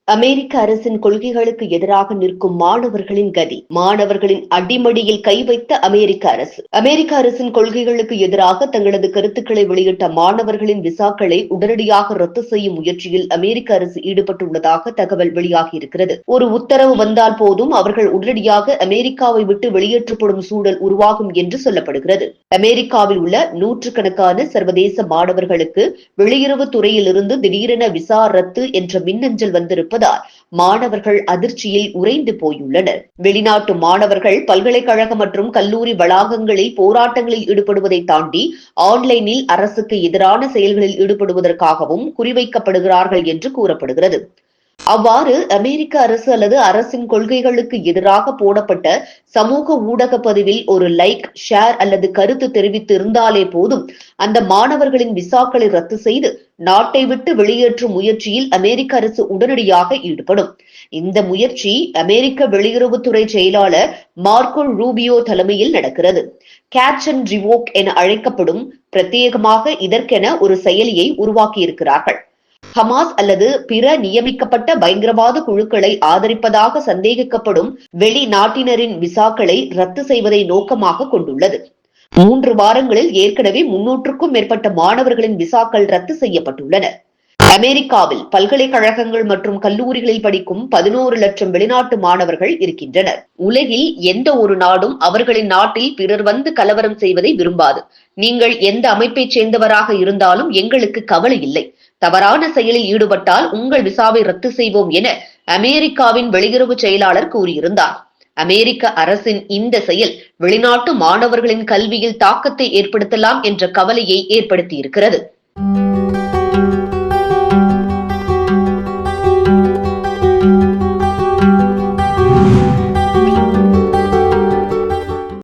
அமெரிக்க அரசின் கொள்கைகளுக்கு எதிராக நிற்கும் மாணவர்களின் கதி. மாணவர்களின் அடிமடியில் கை வைத்த அமெரிக்க அரசு. அமெரிக்க அரசின் கொள்கைகளுக்கு எதிராக தங்களது கருத்துக்களை வெளியிட்ட மாணவர்களின் விசாக்களை உடனடியாக ரத்து செய்யும் முயற்சியில் அமெரிக்க அரசு ஈடுபட்டுள்ளதாக தகவல் வெளியாகியிருக்கிறது. ஒரு உத்தரவு வந்தால் போதும் அவர்கள் உடனடியாக அமெரிக்காவை விட்டு வெளியேற்றப்படும் சூழல் உருவாகும் என்று சொல்லப்படுகிறது. அமெரிக்காவில் உள்ள நூற்றுக்கணக்கான சர்வதேச மாணவர்களுக்கு வெளியுறவுத் துறையிலிருந்து திடீரென விசா ரத்து என்ற மின்னஞ்சல் வந்திருப்பதால் மாணவர்கள் அதிர்ச்சியில் உறைந்து போயுள்ளனர். வெளிநாட்டு மாணவர்கள் பல்கலைக்கழக மற்றும் கல்லூரி வளாகங்களில் போராட்டங்களில் ஈடுபடுவதை தாண்டி ஆன்லைனில் அரசுக்கு எதிரான செயல்களில் ஈடுபடுவதற்காகவும் குறிவைக்கப்படுகிறார்கள் என்று கூறப்படுகிறது. அவ்வாறு அமெரிக்க அரசு அல்லது அரசின் கொள்கைகளுக்கு எதிராக போடப்பட்ட சமூக ஊடக பதிவில் ஒரு லைக், ஷேர் அல்லது கருத்து தெரிவித்து இருந்தாலே போதும் அந்த மாணவர்களின் விசாக்களை ரத்து செய்து நாட்டை விட்டு வெளியேற்றும் முயற்சியில் அமெரிக்க அரசு உடனடியாக ஈடுபடும். இந்த முயற்சி அமெரிக்க வெளியுறவுத்துறை செயலாளர் மார்க்கோ ரூபியோ தலைமையில் நடக்கிறது. கேட்ச் அண்ட் ரிவோக் என அழைக்கப்படும் பிரத்யேகமாக இதற்கென ஒரு செயலியை உருவாக்கியிருக்கிறார்கள். ஹமாஸ் அல்லது பிற நியமிக்கப்பட்ட பயங்கரவாத குழுக்களை ஆதரிப்பதாக சந்தேகிக்கப்படும் வெளிநாட்டினரின் விசாக்களை ரத்து செய்வதை நோக்கமாக கொண்டுள்ளது. 3 வாரங்களில் ஏற்கனவே 300க்கும் மேற்பட்ட மாணவர்களின் விசாக்கள் ரத்து செய்யப்பட்டுள்ளன. அமெரிக்காவில் பல்கலைக்கழகங்கள் மற்றும் கல்லூரிகளில் படிக்கும் 11 லட்சம் வெளிநாட்டு மாணவர்கள் இருக்கின்றனர். உலகில் எந்த ஒரு நாடும் அவர்களின் நாட்டில் பிறர் வந்து கலவரம் செய்வதை விரும்பாது. நீங்கள் எந்த அமைப்பைச் சேர்ந்தவராக இருந்தாலும் எங்களுக்கு கவலை இல்லை. தவறான செயலில் ஈடுபட்டால் உங்கள் விசாவை ரத்து செய்வோம் என அமெரிக்காவின் வெளியுறவு செயலாளர் கூறியிருந்தார். அமெரிக்க அரசின் இந்த செயல் வெளிநாட்டு மாணவர்களின் கல்வியில் தாக்கத்தை ஏற்படுத்தலாம் என்ற கவலையை ஏற்படுத்தியிருக்கிறது.